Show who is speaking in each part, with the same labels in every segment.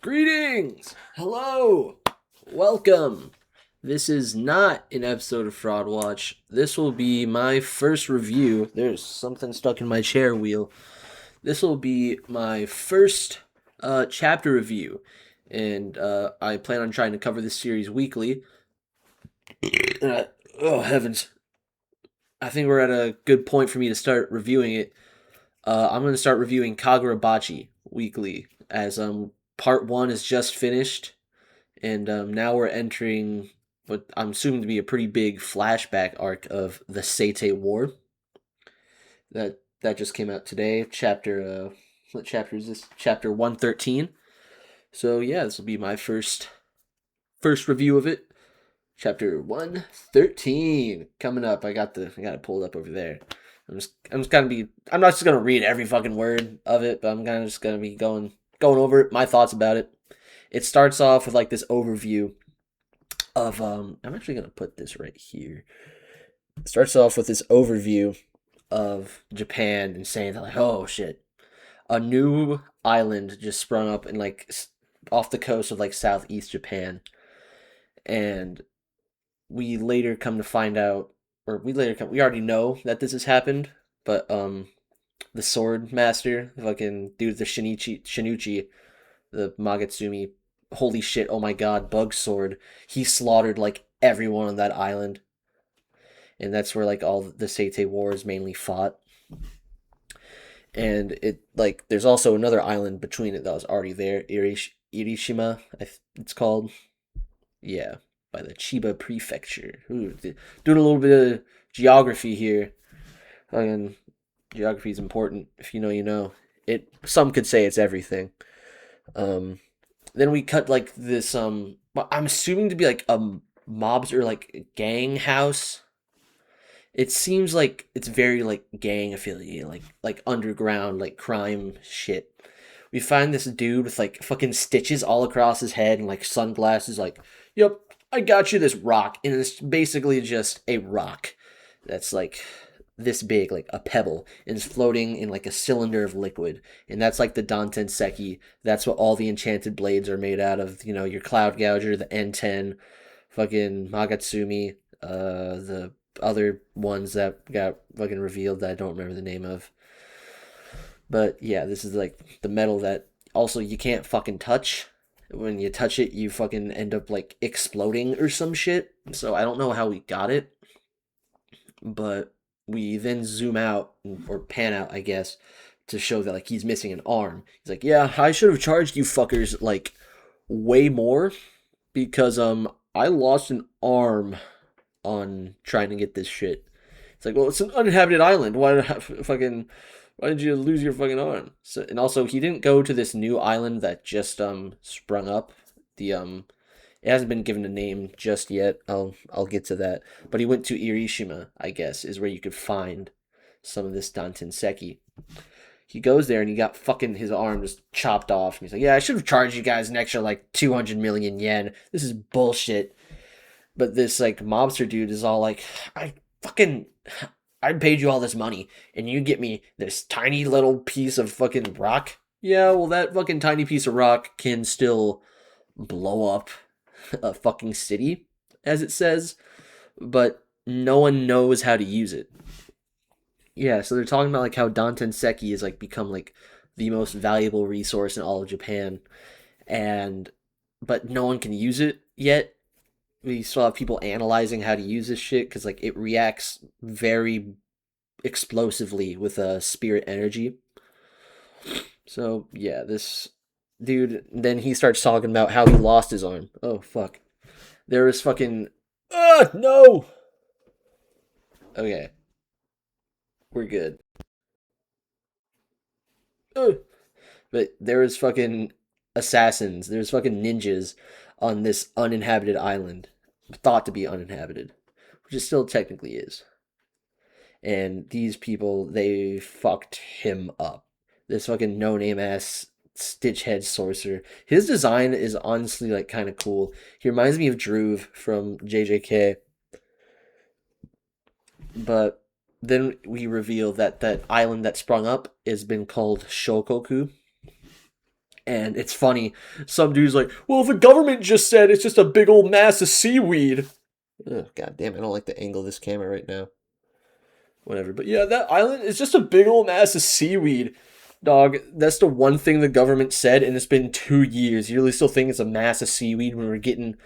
Speaker 1: Greetings! Hello! Welcome! This is not an episode of Fraud Watch. This will be my first review. There's something stuck in my chair wheel. This will be my first chapter review. And I plan on trying to cover this series weekly. Oh, heavens. I think we're at a good point for me to start reviewing it. I'm going to start reviewing Kagurabachi weekly, as part one is just finished. And now we're entering what I'm assuming to be a pretty big flashback arc of the Seite War. That just came out today. What chapter is this? Chapter 113. So yeah, this will be my first review of it. Chapter 113 coming up. I got it pulled up over there. I'm not just gonna read every fucking word of it, but I'm kind of just gonna be going over it, my thoughts about it. It starts off with like this overview of I'm actually gonna put this right here. It starts off with this overview of Japan and saying that like, oh shit, a new island just sprung up in like off the coast of like southeast Japan, and we later come to find out, or we already know that this has happened, but the sword master, fucking dude, the Shinichi, the Magatsumi, holy shit, oh my god, bug sword, he slaughtered like everyone on that island, and that's where like all the Seitei wars mainly fought. And it like there's also another island between it that was already there, Irishima, it's called. Yeah, by the Chiba Prefecture. Ooh, doing a little bit of geography here. Fucking geography is important. If you know, you know. Some could say it's everything. Um, then we cut like this. I'm assuming to be like a mobs or like gang house. It seems like it's very like gang affiliated, like underground, like crime shit. We find this dude with like fucking stitches all across his head and like sunglasses, like, yep, I got you this rock. And it's basically just a rock that's like this big, like a pebble, and it's floating in like a cylinder of liquid. And that's like the Danten Seki. That's what all the enchanted blades are made out of. You know, your Cloud Gouger, the N10, fucking Magatsumi, the other ones that got fucking revealed that I don't remember the name of. But yeah, this is like the metal that also you can't fucking touch. When you touch it, you fucking end up like exploding or some shit. So I don't know how we got it, but we then zoom out or pan out, I guess, to show that like he's missing an arm. He's like, "Yeah, I should have charged you fuckers like way more because I lost an arm on trying to get this shit." It's like, well, it's an uninhabited island. Why did you lose your fucking arm? So, and also, he didn't go to this new island that just sprung up. It hasn't been given a name just yet. I'll get to that. But he went to Irishima, I guess, is where you could find some of this Danten Seki. He goes there and he got fucking his arm just chopped off. And he's like, yeah, I should have charged you guys an extra like 200 million yen. This is bullshit. But this like mobster dude is all like, I fucking I paid you all this money and you get me this tiny little piece of fucking rock. Yeah, well that fucking tiny piece of rock can still blow up a fucking city, as it says, but no one knows how to use it. Yeah, so they're talking about like how Danten Seki has like become like the most valuable resource in all of Japan, and but no one can use it yet. We still have people analyzing how to use this shit because like it reacts very explosively with spirit energy. So yeah, this dude. Then he starts talking about how he lost his arm. Oh fuck! There was fucking. No. Okay, we're good. Uh, but there was fucking assassins. There's fucking ninjas on this uninhabited island, thought to be uninhabited, which it still technically is. And these people, they fucked him up. This fucking no name ass Stitchhead sorcerer. His design is honestly like kind of cool. He reminds me of Druve from JJK, but then we reveal that that island that sprung up has been called Shokoku, And it's funny. Some dude's like, well, the government just said it's just a big old mass of seaweed. Ugh, God damn, I don't like the angle of this camera right now. Whatever. But yeah, that island is just a big old mass of seaweed. Dog, that's the one thing the government said, and it's been 2 years. You really still think it's a mass of seaweed when we're getting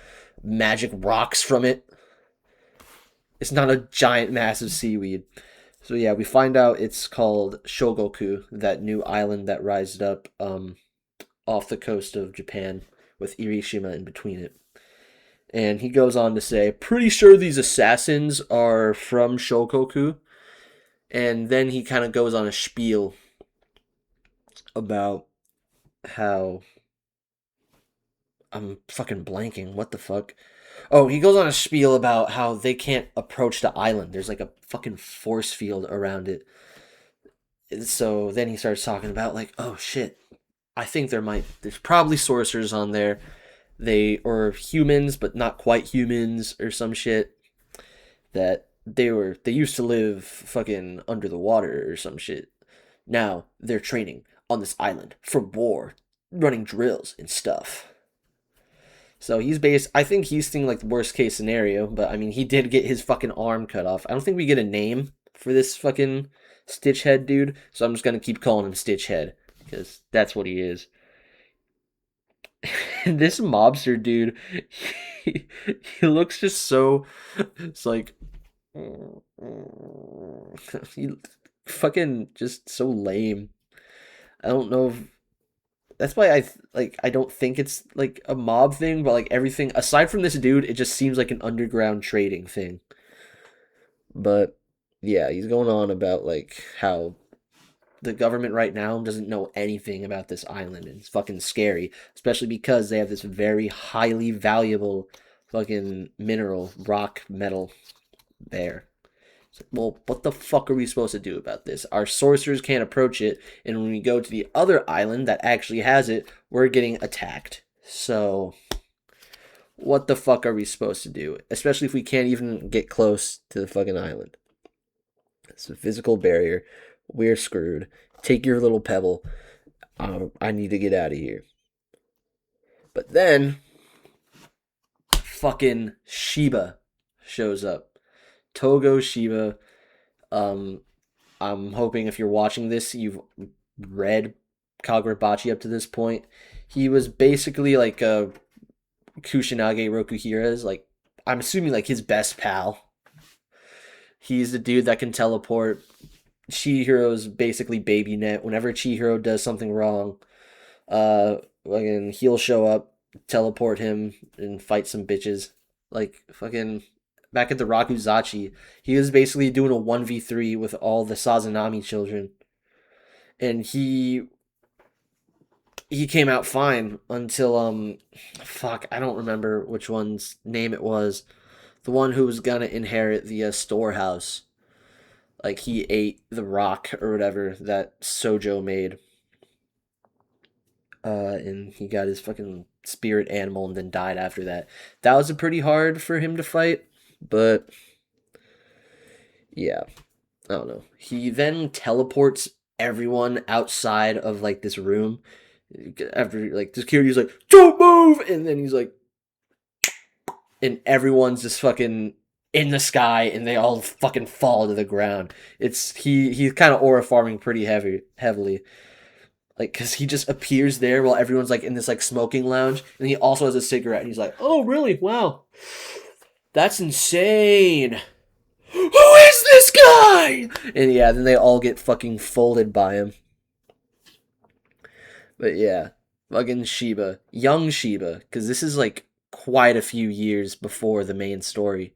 Speaker 1: magic rocks from it? It's not a giant mass of seaweed. So yeah, we find out it's called Shogoku, that new island that rised up off the coast of Japan with Irishima in between it. And he goes on to say, pretty sure these assassins are from Shogoku. And then he kind of goes on a spiel about how I'm fucking blanking. What the fuck? Oh, he goes on a spiel about how they can't approach the island. There's like a fucking force field around it. So then he starts talking about like, oh shit, I think there's probably sorcerers on there. They or humans, but not quite humans or some shit that they used to live fucking under the water or some shit. Now they're training on this island for war, running drills and stuff. So I think he's thinking like the worst case scenario, but I mean he did get his fucking arm cut off. I don't think we get a name for this fucking Stitch Head dude, so I'm just gonna keep calling him Stitch Head because that's what he is. This mobster dude, he, he looks just so. It's like he fucking just so lame. I don't know if that's why I don't think it's like a mob thing, but like everything aside from this dude, it just seems like an underground trading thing. But yeah, he's going on about like how the government right now doesn't know anything about this island and it's fucking scary, especially because they have this very highly valuable fucking mineral, rock metal there. Well, what the fuck are we supposed to do about this? Our sorcerers can't approach it, and when we go to the other island that actually has it, we're getting attacked. So, what the fuck are we supposed to do? Especially if we can't even get close to the fucking island. It's a physical barrier. We're screwed. Take your little pebble. I need to get out of here. But then, fucking Shiba shows up. Togo Shiba. Um, I'm hoping if you're watching this, you've read Kagurabachi up to this point. He was basically like a Kusanagi Rokuhira's, like, I'm assuming like his best pal. He's the dude that can teleport. Chihiro's basically baby net. Whenever Chihiro does something wrong, fucking he'll show up, teleport him, and fight some bitches. Like fucking back at the Rakuzachi, he was basically doing a 1v3 with all the Sazanami children. And he came out fine until fuck, I don't remember which one's name it was. The one who was gonna inherit the storehouse. Like he ate the rock or whatever that Sojo made. And he got his fucking spirit animal and then died after that. That was a pretty hard for him to fight, but yeah, I don't know. He then teleports everyone outside of like this room. After like this Kiri's like, don't move, and then he's like, and everyone's just fucking in the sky, and they all fucking fall to the ground. He's kind of aura farming pretty heavily, like because he just appears there while everyone's like in this like smoking lounge, and he also has a cigarette, and he's like, oh really? Wow, that's insane. Who is this guy? And yeah, then they all get fucking folded by him. But yeah, fucking Shiba, young Shiba, because this is like quite a few years before the main story.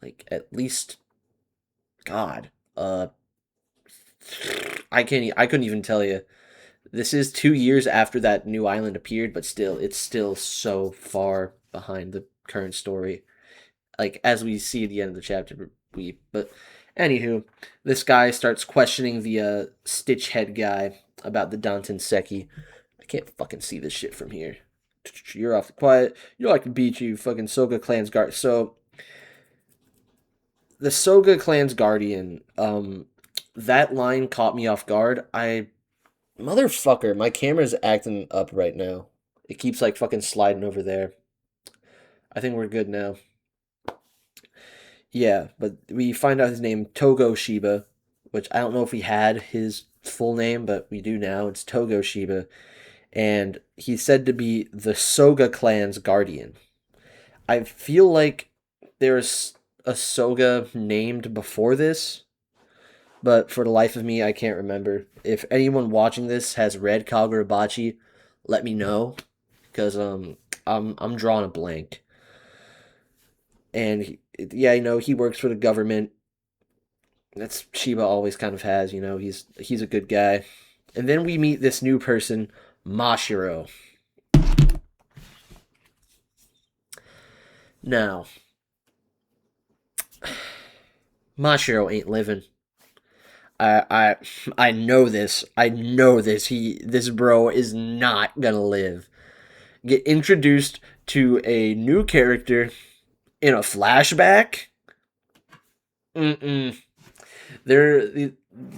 Speaker 1: Like at least, God, I couldn't even tell you. This is 2 years after that new island appeared, but still, it's still so far behind the current story. Like as we see at the end of the chapter, but anywho, this guy starts questioning the Stitch Head guy about the Danten Seki. I can't fucking see this shit from here. You're off the quiet. You know I can beat you, fucking Soga Clan's guard. So the Soga Clan's guardian, that line caught me off guard. I Motherfucker, my camera's acting up right now. It keeps like fucking sliding over there. I think we're good now. Yeah, but we find out his name Togo Shiba, which I don't know if we had his full name, but we do now. It's Togo Shiba, and he's said to be the Soga clan's guardian. I feel like there's a Soga named before this, but for the life of me, I can't remember. If anyone watching this has read Kagurabachi, let me know, because I'm drawing a blank. And yeah, he works for the government. That's Shiba always kind of has. He's a good guy. And then we meet this new person, Mashiro. Now, Mashiro ain't living. I I I know this. I know this. This bro is not gonna live. Get introduced to a new character in a flashback. Mm-mm. There,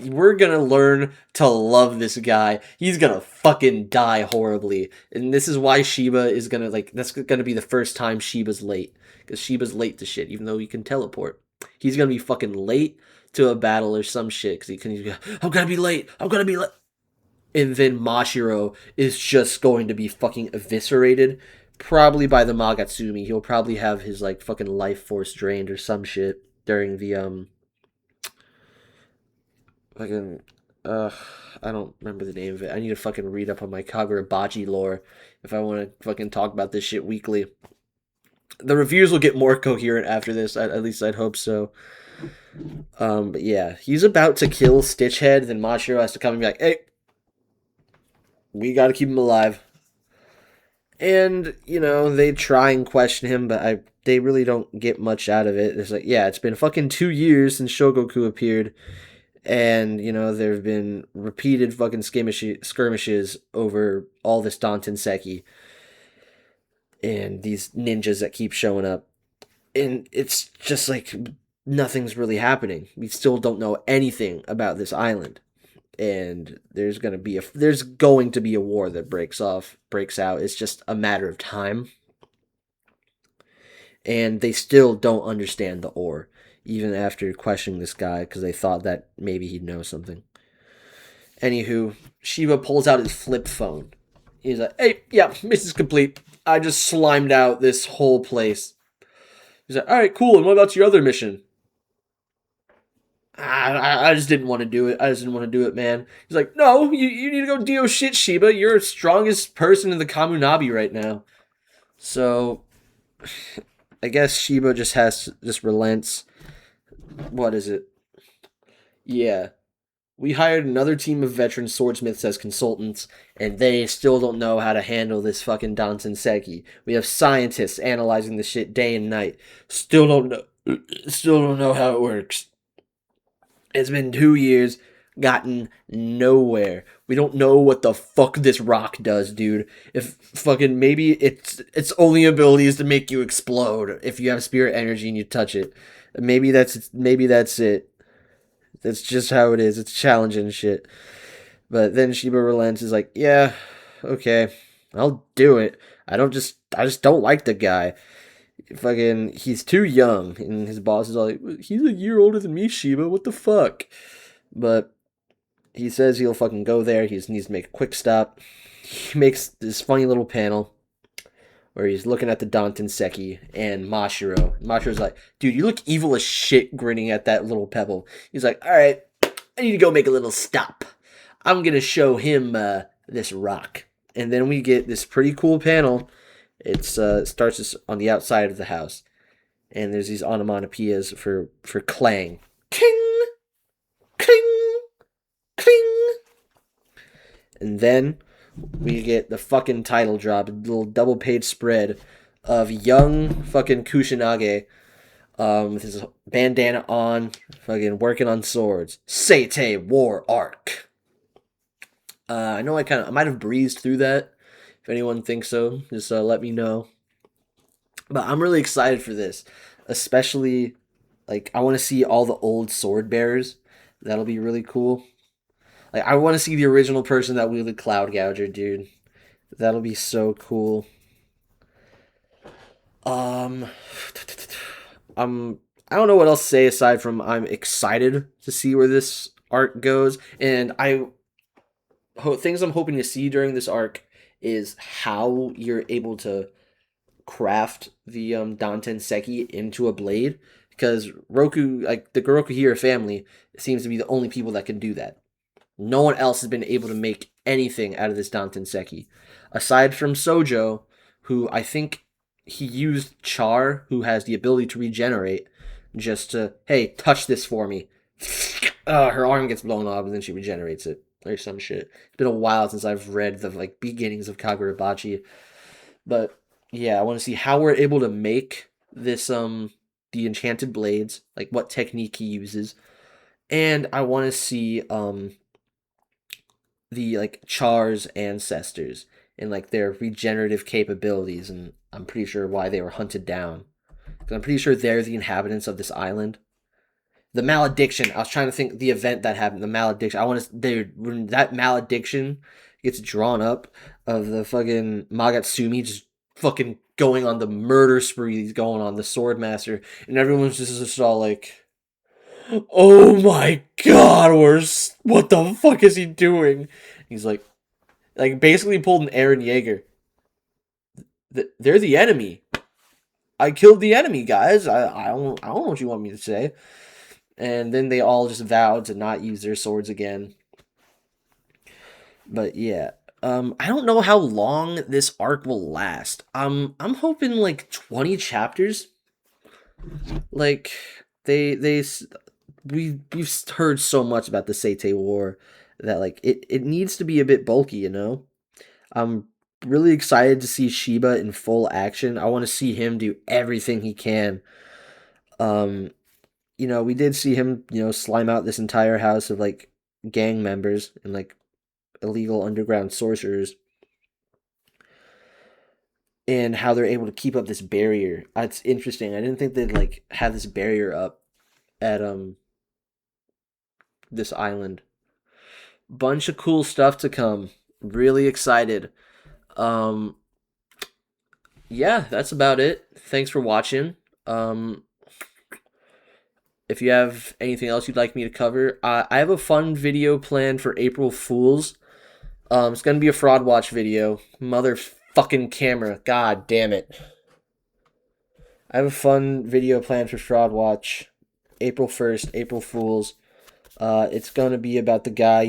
Speaker 1: we're gonna learn to love this guy. He's gonna fucking die horribly, and this is why Shiba is gonna like. That's gonna be the first time Shiba's late, because Shiba's late to shit, even though he can teleport. He's gonna be fucking late to a battle or some shit because he can. He's gonna, I'm gonna be late. I'm gonna be late. And then Mashiro is just going to be fucking eviscerated, probably by the Magatsumi. He'll probably have his like fucking life force drained or some shit during the fucking uh I don't remember the name of it. I need to fucking read up on my kagurabachi lore if I want to fucking talk about this shit weekly. The reviews will get more coherent after this. At least I'd hope so. But yeah, he's about to kill Stitchhead. Then Mashiro has to come and be like, "Hey, we got to keep him alive." And they try and question him, but they really don't get much out of it. It's like, yeah, it's been fucking 2 years since Shogoku appeared, and there have been repeated fucking skirmishes over all this Danten Seki and these ninjas that keep showing up, and it's just like nothing's really happening. We still don't know anything about this island, and there's going to be a war that breaks out. It's just a matter of time, and they still don't understand the ore, even after questioning this guy because they thought that maybe he'd know something. Anywho, Shiva pulls out his flip phone. He's like, "Hey, yeah, mission's complete. I just slimed out this whole place." He's like, "All right, cool. And what about your other mission?" I just didn't want to do it. I just didn't want to do it, man. He's like, "No, you need to go do shit, Shiba. You're the strongest person in the Kamunabi right now." So I guess Shiba just relents. What is it? Yeah, we hired another team of veteran swordsmiths as consultants, and they still don't know how to handle this fucking Danten Seki. We have scientists analyzing the shit day and night. Still don't know. Still don't know how it works. It's been 2 years, gotten nowhere. We don't know what the fuck this rock does, dude. If fucking maybe its only ability is to make you explode if you have spirit energy and you touch it. Maybe that's it. That's just how it is. It's challenging shit. But then Shiba relents is like, yeah, okay, I'll do it. I just don't like the guy. Fucking, he's too young, and his boss is all like, he's a year older than me, Shiba. What the fuck? But he says he'll fucking go there. He just needs to make a quick stop. He makes this funny little panel where he's looking at the Danten Seki and Mashiro. Mashiro's like, dude, you look evil as shit grinning at that little pebble. He's like, all right, I need to go make a little stop. I'm going to show him this rock. And then we get this pretty cool panel. It starts on the outside of the house. And there's these onomatopoeias for clang. King, cling, cling. And then we get the fucking title drop, a little double page spread of young fucking Kusanagi with his bandana on, fucking working on swords. Seitei War Arc. I know I might have breezed through that. If anyone thinks so, just let me know. But I'm really excited for this, especially like I want to see all the old sword bearers. That'll be really cool. Like, I want to see the original person that wielded Cloud Gouger, dude. That'll be so cool. Um, um, I don't know what else to say aside from I'm excited to see where this arc goes, and things I'm hoping to see during this arc is how you're able to craft the Danten Seki into a blade, because Roku, like the Gorokuhira family, seems to be the only people that can do that. No one else has been able to make anything out of this Danten Seki, aside from Sojo, who I think he used Char, who has the ability to regenerate, just to, hey, touch this for me. Her arm gets blown off and then she regenerates it or some shit. It's been a while since I've read the like beginnings of Kagurabachi, but yeah, I want to see how we're able to make this the enchanted blades, like what technique he uses, and I want to see the like Char's ancestors and like their regenerative capabilities, and I'm pretty sure why they were hunted down. Because I'm pretty sure they're the inhabitants of this island. The malediction. I was trying to think the event that happened. The malediction. I want to. When that malediction gets drawn up of the fucking Magatsumi just fucking going on the murder spree he's going on, the sword master, and everyone's just all like, "Oh my god, what the fuck is he doing?" He's like basically pulled an Aaron Yeager. They're the enemy. I killed the enemy, guys. I don't know what you want me to say. And then they all just vowed to not use their swords again. But yeah, I don't know how long this arc will last. I'm hoping like 20 chapters. Like they we've heard so much about the Seitei War that like it needs to be a bit bulky, you know. I'm really excited to see Shiba in full action. I want to see him do everything he can. Um, we did see him, slime out this entire house of like gang members and like illegal underground sorcerers, and how they're able to keep up this barrier. It's interesting. I didn't think they'd like have this barrier up at this island. Bunch of cool stuff to come. Really excited. Um yeah, that's about it. Thanks for watching. Um if you have anything else you'd like me to cover, I have a fun video planned for April Fools. It's gonna be a fraud watch video. Motherfucking camera. God damn it. I have a fun video planned for fraud watch. April 1st, April Fools. It's gonna be about the guy,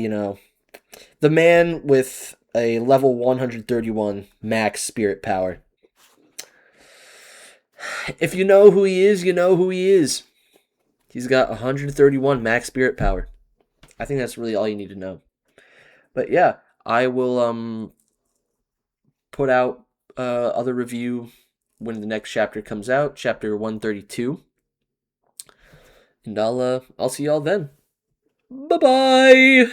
Speaker 1: the man with a level 131 max spirit power. If you know who he is, you know who he is. He's got 131 max spirit power. I think that's really all you need to know. But yeah, I will put out other review when the next chapter comes out, chapter 132. And I'll see y'all then. Bye-bye!